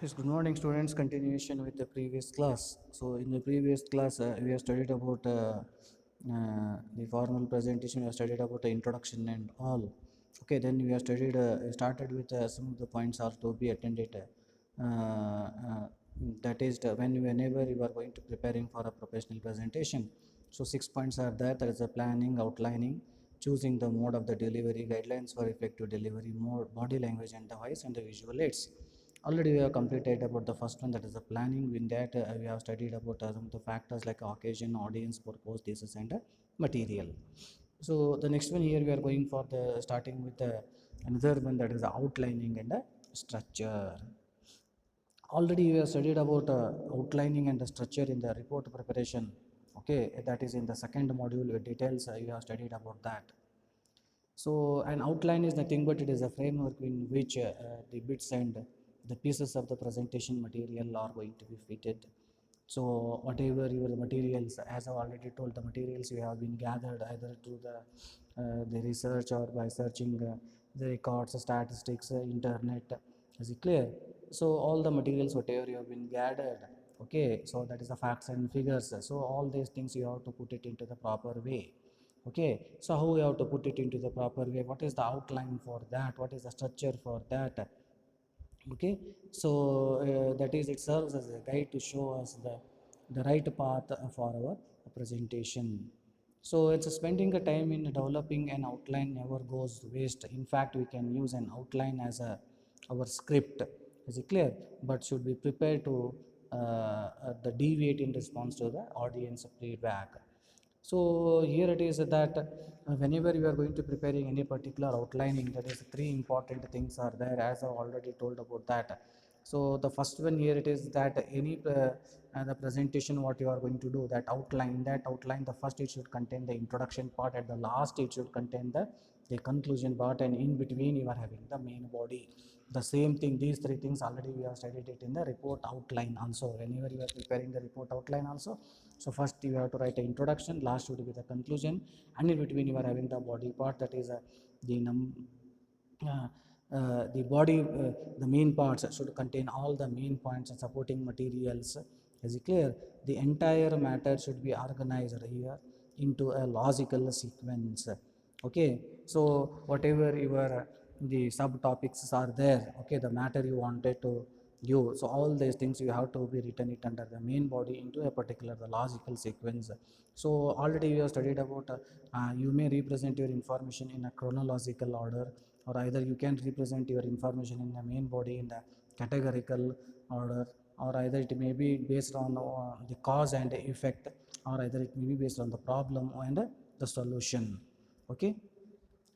Yes, good morning, students. Continuation with the previous class. So, in the previous class, we have studied about the formal presentation. We have studied about the introduction and all. Okay, then we have studied. Started with some of the points are to be attended. That is, whenever you are going to preparing for a professional presentation. So, 6 points are there. There is a planning, outlining, choosing the mode of the delivery, guidelines for effective delivery, mode, body language and the voice, and the visual aids. Already we have completed about the first one, that is the planning. In that we have studied about some of the factors like occasion, audience, purpose, thesis and material. So the next one here we are going for the starting with another one, that is the outlining and the structure. Already we have studied about outlining and the structure in the report preparation. Okay, that is in the second module with details. You have studied about that. So an outline is nothing but it is a framework in which the bits and the pieces of the presentation material are going to be fitted. So whatever your materials, as I already told, the materials you have been gathered either through the research or by searching the records, statistics, internet. Is it clear? So all the materials whatever you have been gathered, okay. So that is the facts and figures. So all these things you have to put it into the proper way. Okay, so how we have to put it into the proper way? What is the outline for that? What is the structure for that? Okay, so that is, it serves as a guide to show us the right path for our presentation. So it's spending a time in developing an outline never goes waste. In fact, we can use an outline as a our script. Is it clear? But should be prepared to the deviate in response to the audience feedback. So here it is that whenever you are going to preparing any particular outlining, there is three important things are there, as I already told about that. So the first one here it is that any the presentation what you are going to do, that outline, in that outline the first it should contain the introduction part, at the last it should contain the conclusion part, and in between you are having the main body. The same thing, these three things already we have studied it in the report outline also. Whenever you are preparing the report outline also, so first you have to write an introduction, last would be the conclusion, and in between you are having the body part, that is the uh, the body, the main parts should contain all the main points and supporting materials. Is it clear? The entire matter should be organized here into a logical sequence. Okay, so whatever your the subtopics are there, okay, the matter you wanted to give, so all these things you have to be written it under the main body into a particular the logical sequence. So already you have studied about you may represent your information in a chronological order, or either you can represent your information in the main body in the categorical order, or either it may be based on the cause and effect, or either it may be based on the problem and the solution. Okay,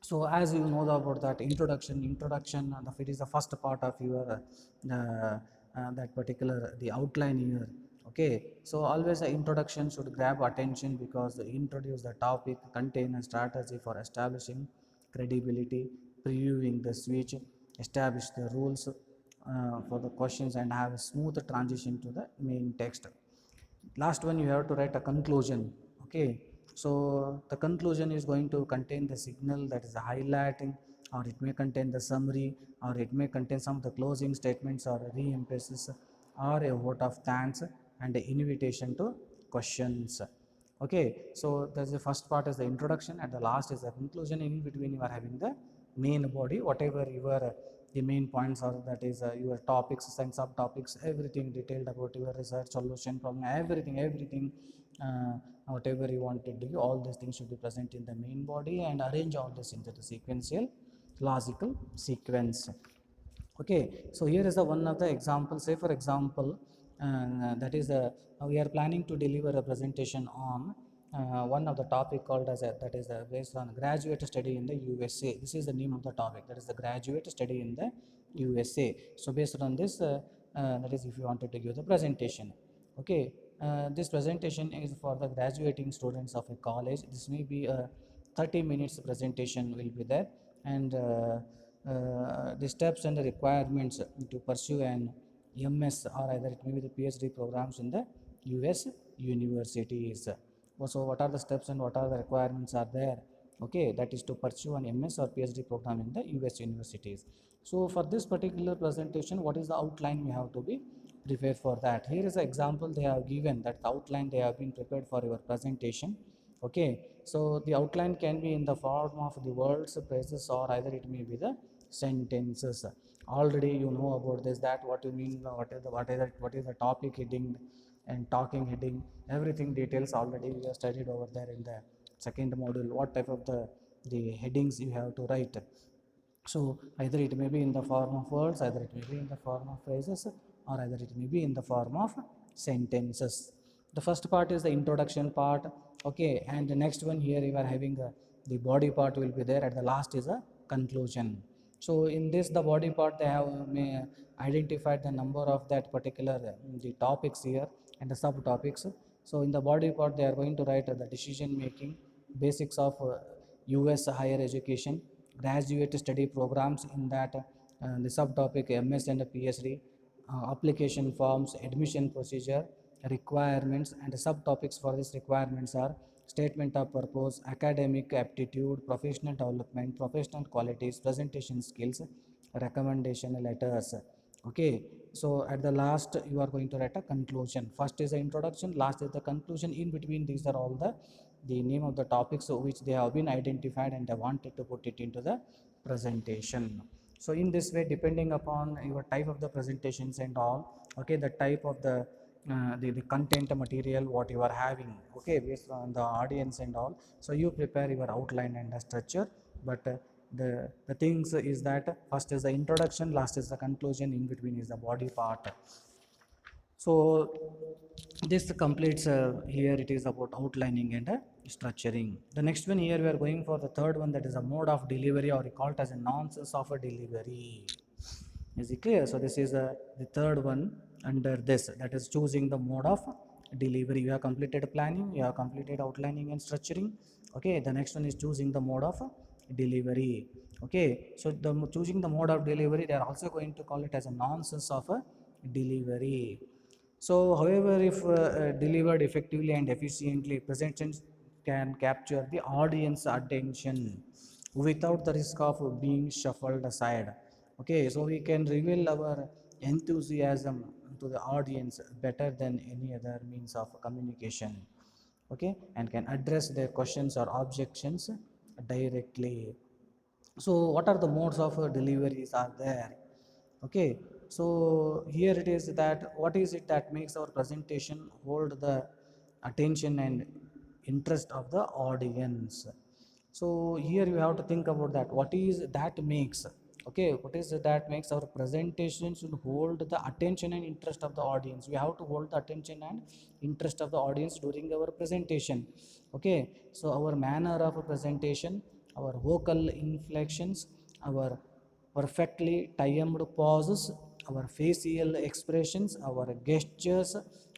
so as you know about that introduction, it is the first part of your that particular the outline here. Okay, so always the introduction should grab attention because they introduce the topic, contain a strategy for establishing credibility, previewing the switch, establish the rules for the questions, and have a smooth transition to the main text. Last one you have to write a conclusion. Okay, so the conclusion is going to contain the signal, that is the highlighting, or it may contain the summary, or it may contain some of the closing statements or re-emphasis, or a vote of thanks and an invitation to questions. Okay, so that's the first part is the introduction, and the last is the conclusion. In between you are having the main body, whatever your the main points are, that is your topics and subtopics, everything detailed about your research, solution, problem, everything whatever you wanted to do, all these things should be present in the main body, and arrange all this into the sequential logical sequence. Okay, so here is the one of the example. Say for example, that is we are planning to deliver a presentation on one of the topic called as that is based on graduate study in the USA. This is the name of the topic, that is the graduate study in the USA. So based on this, that is if you wanted to give the presentation. Okay, this presentation is for the graduating students of a college. This may be a 30 minutes presentation will be there, and the steps and the requirements to pursue an MS, or either it may be the PhD programs in the US universities. So what are the steps and what are the requirements are there? Okay, that is to pursue an MS or PhD program in the US universities. So for this particular presentation, what is the outline we have to be prepared for that? Here is an example they have given, that the outline they have been prepared for your presentation. Okay, so the outline can be in the form of the words, phrases, or either it may be the sentences. Already you know about this, that what you mean, what is the topic heading and talking heading, everything details already we have studied over there in the second module, what type of the headings you have to write. So either it may be in the form of words, either it may be in the form of phrases, or either it may be in the form of sentences. The first part is the introduction part. Okay, and the next one here you are having the body part will be there. At the last is a conclusion. So in this, the body part, they have identified the number of that particular the topics here and the subtopics. So in the body part, they are going to write the decision making, basics of US higher education, graduate study programs in that the subtopic MS and PhD, application forms, admission procedure, requirements, and the subtopics for these requirements are statement of purpose, academic aptitude, professional development, professional qualities, presentation skills, recommendation letters. Okay, so at the last you are going to write a conclusion. First is the introduction, last is the conclusion. In between these are all the name of the topics which they have been identified and they wanted to put it into the presentation. So in this way, depending upon your type of the presentations and all, okay, the type of the content material what you are having, okay, based on the audience and all, so you prepare your outline and the structure. But the things is that first is the introduction, last is the conclusion, in between is the body part. So this completes here it is about outlining and structuring. The next one here we are going for the third one, that is a mode of delivery, or we call it as a nonsense of a delivery. Is it clear? So this is the third one under this, that is choosing the mode of delivery. You have completed planning, you have completed outlining and structuring. Okay, the next one is choosing the mode of delivery. Okay, so the choosing the mode of delivery, they are also going to call it as a nonsense of a delivery. So, however, if delivered effectively and efficiently, presentations can capture the audience attention without the risk of being shuffled aside. Okay, so we can reveal our enthusiasm to the audience better than any other means of communication. Okay, and can address their questions or objections directly. So what are the modes of deliveries are there? Okay, so here it is that what is it that makes our presentation hold the attention and interest of the audience? So here you have to think about that, what is that makes, okay, what is it that makes our presentation should hold the attention and interest of the audience? We have to hold the attention and interest of the audience during our presentation. Okay, so our manner of a presentation, our vocal inflections, our perfectly timed pauses, our facial expressions, our gestures,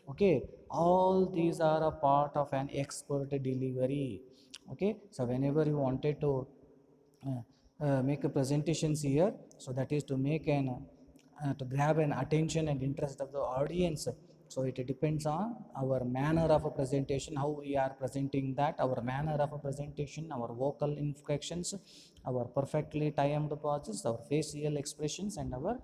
okay, all these are a part of an expert delivery. Okay, so whenever you wanted to make a presentations here, so that is to make an to grab an attention and interest of the audience. So it depends on our manner of a presentation, how we are presenting that, our manner of a presentation, our vocal inflections, our perfectly timed pauses, our facial expressions, and our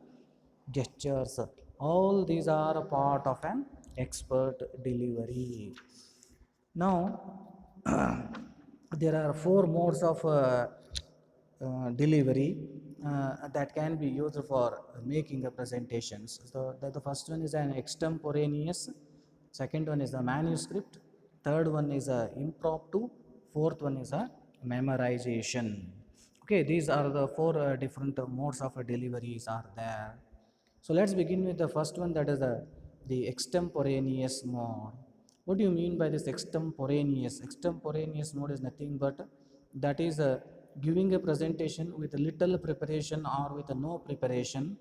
gestures. All these are a part of an expert delivery. Now, there are four modes of delivery that can be used for making the presentations. So, the first one is an extemporaneous, second one is a manuscript, third one is a impromptu, fourth one is a memorization. Okay, these are the four different modes of deliveries are there. So let's begin with the first one, that is the extemporaneous mode. What do you mean by this extemporaneous? Extemporaneous mode is nothing but that is giving a presentation with little preparation or with no preparation,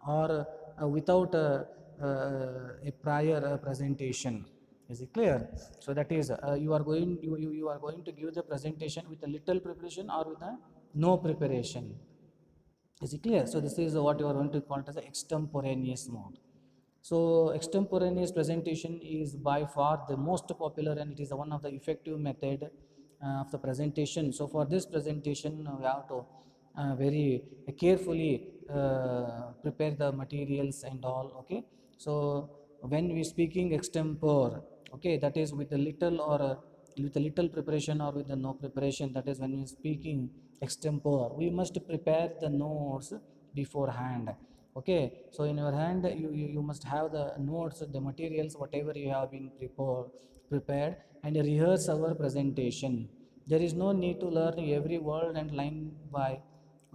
or without a prior presentation. Is it clear? So that is you are going to give the presentation with a little preparation or with a no preparation. Is it clear? So this is what you are going to call it as the extemporaneous mode. So extemporaneous presentation is by far the most popular, and it is one of the effective method of the presentation. So for this presentation, we have to very carefully prepare the materials and all. Okay, so when we speaking extempore, okay, that is with a little or with a little preparation or with the no preparation, that is when we speaking extempore, we must prepare the notes beforehand. Okay, so in your hand you must have the notes, the materials, whatever you have been prepared, and rehearse our presentation. There is no need to learn every word and line by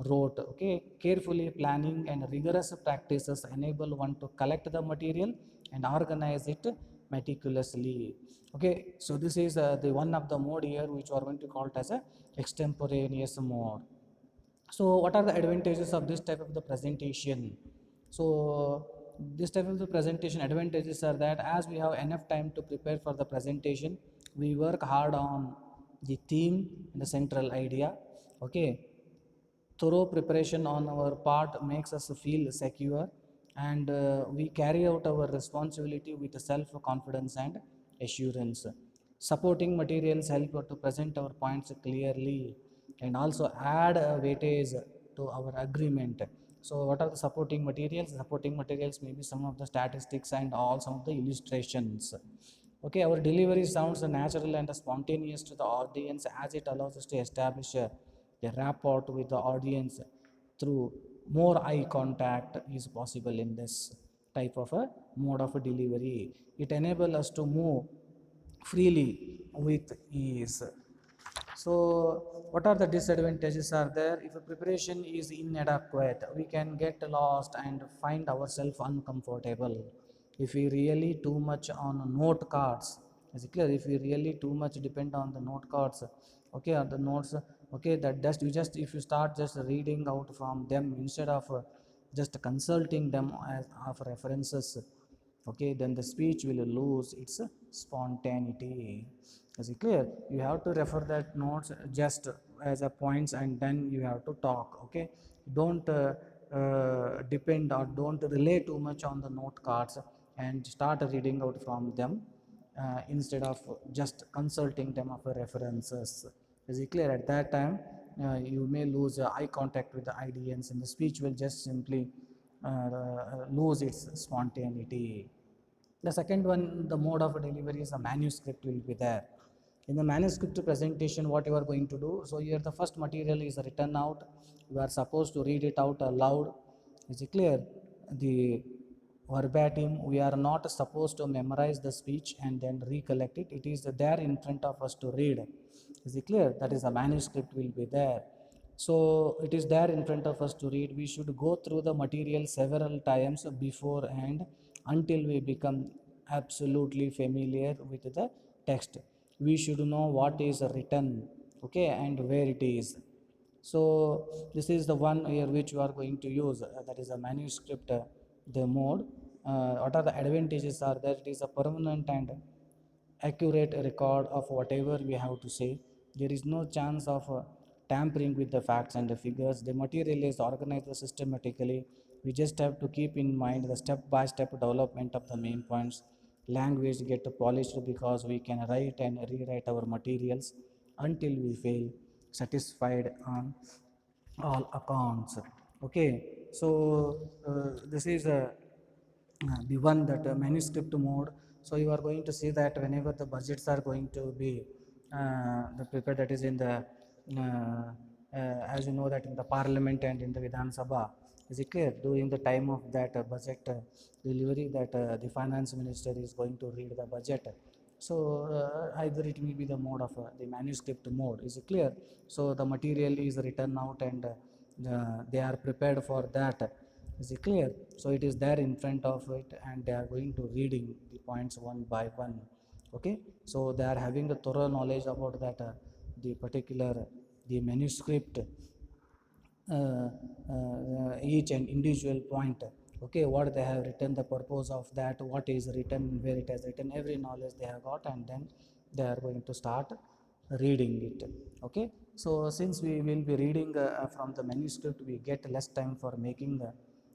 rote. Okay, carefully planning and rigorous practices enable one to collect the material and organize it meticulously. Okay, so this is the one of the mode here which we are going to call it as a extemporaneous mode. So what are the advantages of this type of the presentation? So this type of the presentation advantages are that as we have enough time to prepare for the presentation, we work hard on the theme and the central idea. Okay, thorough preparation on our part makes us feel secure, and we carry out our responsibility with self confidence and assurance. Supporting materials help to present our points clearly and also add a weightage to our agreement. So what are the supporting materials? Supporting materials may be some of the statistics and all some of the illustrations. Okay, our delivery sounds natural and spontaneous to the audience as it allows us to establish a rapport with the audience through more eye contact is possible in this type of a mode of delivery. It enables us to move freely with ease. So what are the disadvantages are there? If a preparation is inadequate, we can get lost and find ourselves uncomfortable. If we really too much on note cards, is it clear? If we really too much depend on the note cards, okay, or the notes, okay, that just if you start just reading out from them instead of just consulting them as of references, okay, then the speech will lose its spontaneity. Is it clear? You have to refer that notes just as a points and then you have to talk. Okay, don't depend or don't rely too much on the note cards and start reading out from them instead of just consulting them of references. Is it clear? At that time you may lose eye contact with the audience and the speech will just simply lose its spontaneity. The second one, the mode of delivery is a manuscript will be there. In the manuscript presentation, what you are going to do, so here the first material is written out. You are supposed to read it out aloud. Is it clear? The verbatim, we are not supposed to memorize the speech and then recollect it. It is there in front of us to read. Is it clear? That is, a manuscript will be there. So it is there in front of us to read. We should go through the material several times beforehand until we become absolutely familiar with the text. We should know what is written, okay, and where it is. So this is the one here which you are going to use, that is a manuscript, the mode. What are the advantages are that it is a permanent and accurate record of whatever we have to say. There is no chance of tampering with the facts and the figures. The material is organized systematically. We just have to keep in mind the step-by-step development of the main points. Language get polished because we can write and rewrite our materials until we feel satisfied on all accounts. Okay, so this is the one that manuscript mode. So you are going to see that whenever the budgets are going to be the prepared, that is in the as you know that in the parliament and in the Vidhan Sabha, is it clear? During the time of that budget delivery, that the finance minister is going to read the budget. So either it will be the mode of the manuscript mode. Is it clear? So the material is written out and they are prepared for that. Is it clear? So it is there in front of it and they are going to reading the points one by one. Okay, so they are having a thorough knowledge about that the particular the manuscript, each and individual point. Okay, what they have written, the purpose of that, what is written, where it has written, every knowledge they have got, and then they are going to start reading it. Okay, so since we will be reading from the manuscript, we get less time for making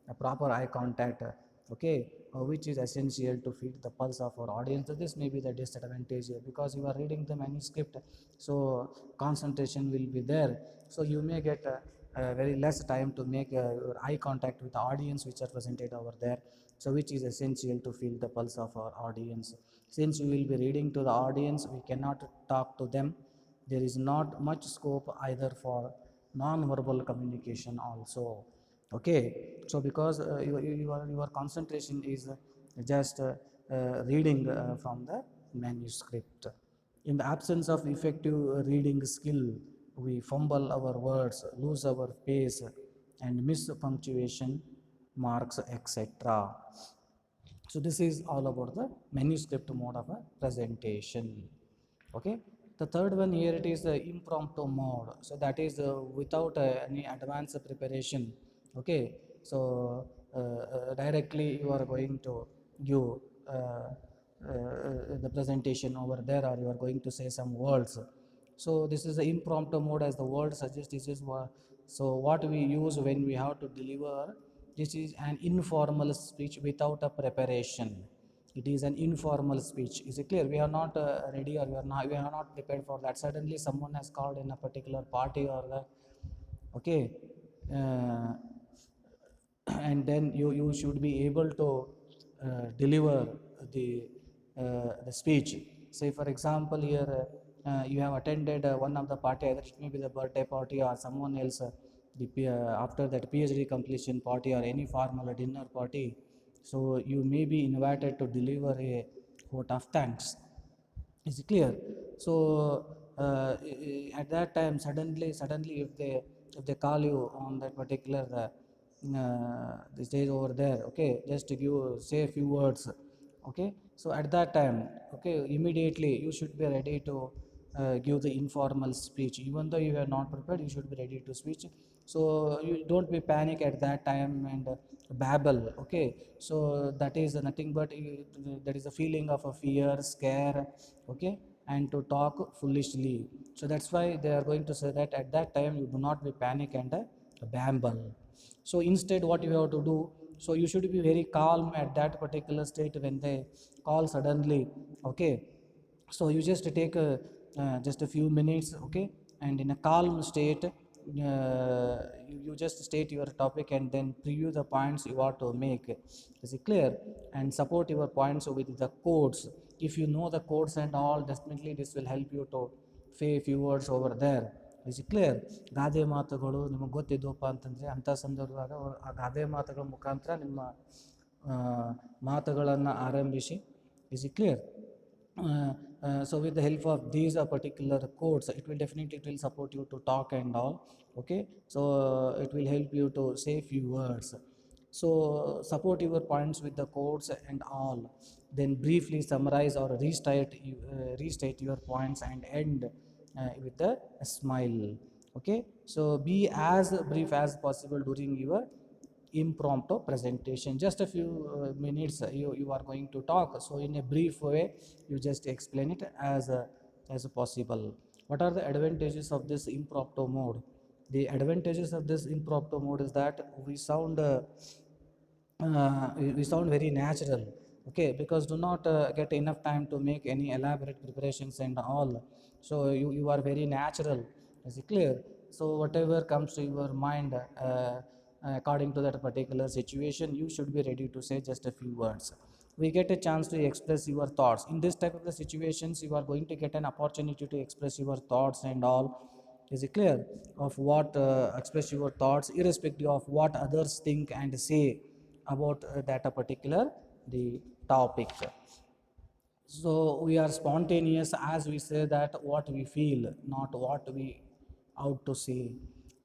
a proper eye contact okay, which is essential to feed the pulse of our audience. So this may be the disadvantage here, because you are reading the manuscript, so concentration will be there, so you may get very less time to make your eye contact with the audience which are presented over there, so which is essential to feel the pulse of our audience. Since we will be reading to the audience, we cannot talk to them. There is not much scope either for non-verbal communication also, okay. So because your concentration is just reading from the manuscript. In the absence of effective reading skill, we fumble our words, lose our pace, and miss punctuation marks, etc. So this is all about the manuscript mode of a presentation, okay. The third one here, it is the impromptu mode, so that is without any advanced preparation, okay. So directly you are going to give the presentation over there, or you are going to say some words. So this is the impromptu mode, as the word suggests. This is what, so what we use when we have to deliver. This is an informal speech without a preparation. It is an informal speech. Is it clear? We are not ready, or we are not prepared for that. Suddenly someone has called in a particular party, or the, okay, uh, and then you should be able to deliver the speech. Say for example here, you have attended one of the party, either it may be the birthday party or someone else, after that PhD completion party or any formal dinner party. So you may be invited to deliver a vote of thanks. Is it clear? So at that time, suddenly if they call you on that particular the stage over there, okay, just to give, say a few words, okay. So at that time, okay, immediately you should be ready to give the informal speech. Even though you are not prepared, you should be ready to speech. So you don't be panic at that time and babble, okay. So that is nothing but that is a feeling of a fear, scare, okay, and to talk foolishly. So that's why they are going to say that at that time you do not be panic and babble. So instead what you have to do, so you should be very calm at that particular state when they call suddenly, okay. So you just take just a few minutes, okay, and in a calm state, you just state your topic and then preview the points you want to make. Is it clear? And support your points with the codes. If you know the codes and all, definitely this will help you to say a few words over there. Is it clear? ಗಾದೆ ಮಾತುಗಳು ನಿಮಗೆ ಗೊತ್ತಿದ್ದವಪ್ಪ ಅಂತಂದರೆ ಅಂಥ ಸಂದರ್ಭದಾಗ ಆ ಗಾದೆ ಮಾತುಗಳ ಮುಖಾಂತರ ನಿಮ್ಮ ಮಾತುಗಳನ್ನು ಆರಂಭಿಸಿ. Is it clear? So with the help of these particular codes, it will definitely, it will support you to talk and all, okay. So it will help you to say few words. So support your points with the codes and all, then briefly summarize or restate your points and end with a smile, okay. So be as brief as possible during your impromptu presentation. Just a few minutes you are going to talk, so in a brief way you just explain it as possible. What are the advantages of this impromptu mode? The advantages of this impromptu mode is that we sound very natural, okay, because do not get enough time to make any elaborate preparations and all. So you are very natural. Is it clear? So whatever comes to your mind according to that particular situation, you should be ready to say just a few words. We get a chance to express your thoughts in this type of the situations. You are going to get an opportunity to express your thoughts and all. Is it clear? Of what express your thoughts irrespective of what others think and say about that particular the topic. So we are spontaneous as we say that what we feel, not what we out to say.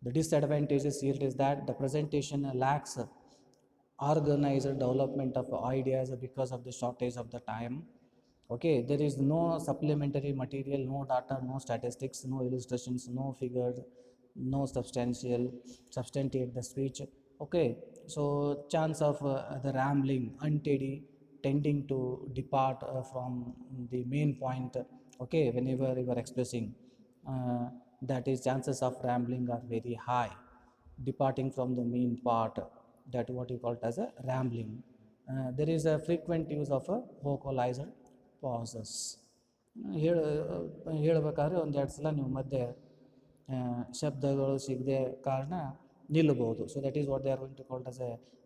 The disadvantages here is that the presentation lacks organized development of ideas because of the shortage of the time. Okay, there is no supplementary material, no data, no statistics, no illustrations, no figures, no substantiate the speech. Okay, so chance of the rambling, unsteady, tending to depart from the main point. Okay, whenever you are expressing, that is chances of rambling are very high, departing from the main part, that what you call it as a rambling. there is a frequent use of a vocalizer pauses. ಹೇಳಬೇಕಾದ್ರೆ ಒಂದೆರಡು ಸಲ ನೀವು ಮಧ್ಯೆ ಶಬ್ದಗಳು ಸಿಗದೆ ಕಾರಣ ನಿಲ್ಲಬಹುದು. So that is what they are going to called as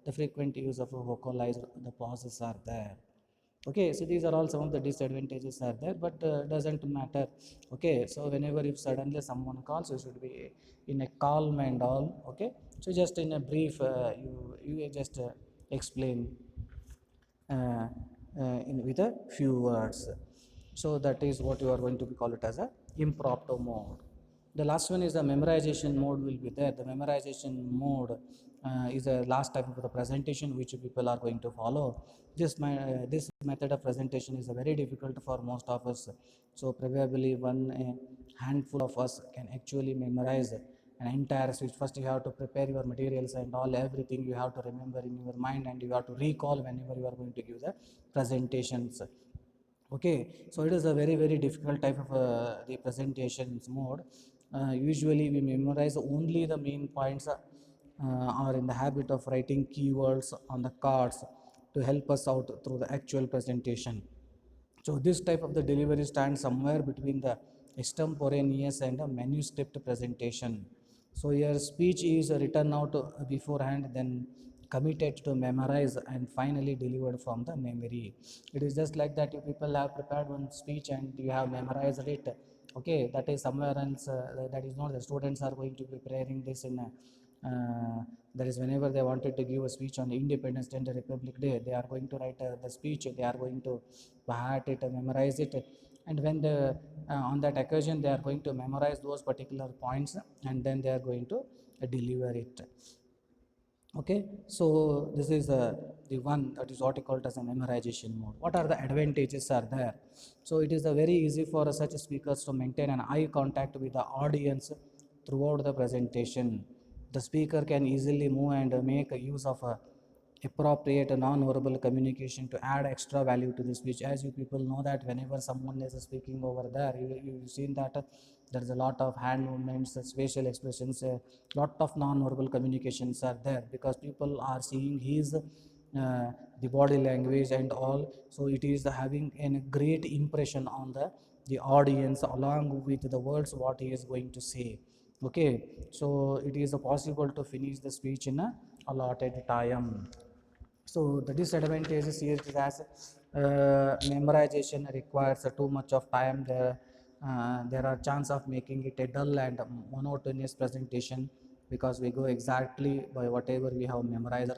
the frequent use of a vocalizer, the pauses are there. Okay, so these are all some of the disadvantages are there, but doesn't matter. Okay, so whenever if suddenly someone calls, you should be in a calm and all. Okay, so just in a brief you just explain with a few words. So that is what you are going to be call it as a impromptu mode. The last one is the memorization mode will be there. The memorization mode is a last type of the presentation which people are going to follow. This method of presentation is very difficult for most of us. So probably a handful of us can actually memorize an entire speech. First you have to prepare your materials and all, everything you have to remember in your mind, and you have to recall whenever you are going to give the presentations. Okay, so it is a very very difficult type of the presentations mode. Usually we memorize only the main points, are in the habit of writing keywords on the cards to help us out through the actual presentation. So this type of the delivery stands somewhere between the extemporaneous and a manuscript presentation. So your speech is written out beforehand, then committed to memorize, and finally delivered from the memory. It is just like that you people have prepared one speech and you have memorized it. Okay, that is somewhere else, that is not the students are going to be preparing this in a that is whenever they wanted to give a speech on Independence Day and the Republic Day, they are going to write the speech, they are going to heart it, memorize it, and when the on that occasion they are going to memorize those particular points, and then they are going to deliver it. Okay, so this is the one that is what is called as a memorization mode. What are the advantages are there? So it is very easy for such speakers to maintain an eye contact with the audience throughout the presentation. The speaker can easily move and make use of appropriate non-verbal communication to add extra value to the speech. As you people know that whenever someone is speaking over there, you've seen that there is a lot of hand movements, facial expressions, a lot of non-verbal communications are there, because people are seeing his the body language and all. So it is having a great impression on the audience along with the words what he is going to say. Okay, so it is possible to finish the speech in a allotted time. So the disadvantages here is as memorization requires too much of time. There are chance of making it a dull and monotonous presentation, because we go exactly by whatever we have memorized.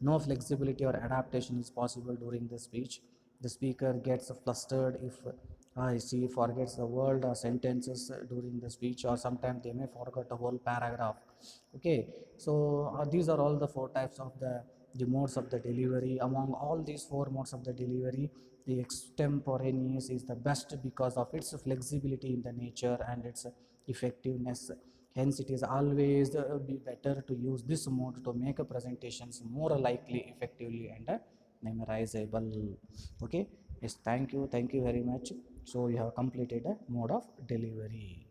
No flexibility or adaptation is possible during the speech. The speaker gets flustered if she forgets the word or sentences during the speech, or sometimes they may forget a whole paragraph. Okay, so these are all the four types of the modes of the delivery. Among all these four modes of the delivery, the extemporaneous is the best because of its flexibility in the nature and its effectiveness. Hence it is always be better to use this mode to make presentations more likely, effectively, and memorizable. Okay, yes, thank you very much. So you have completed a mode of delivery.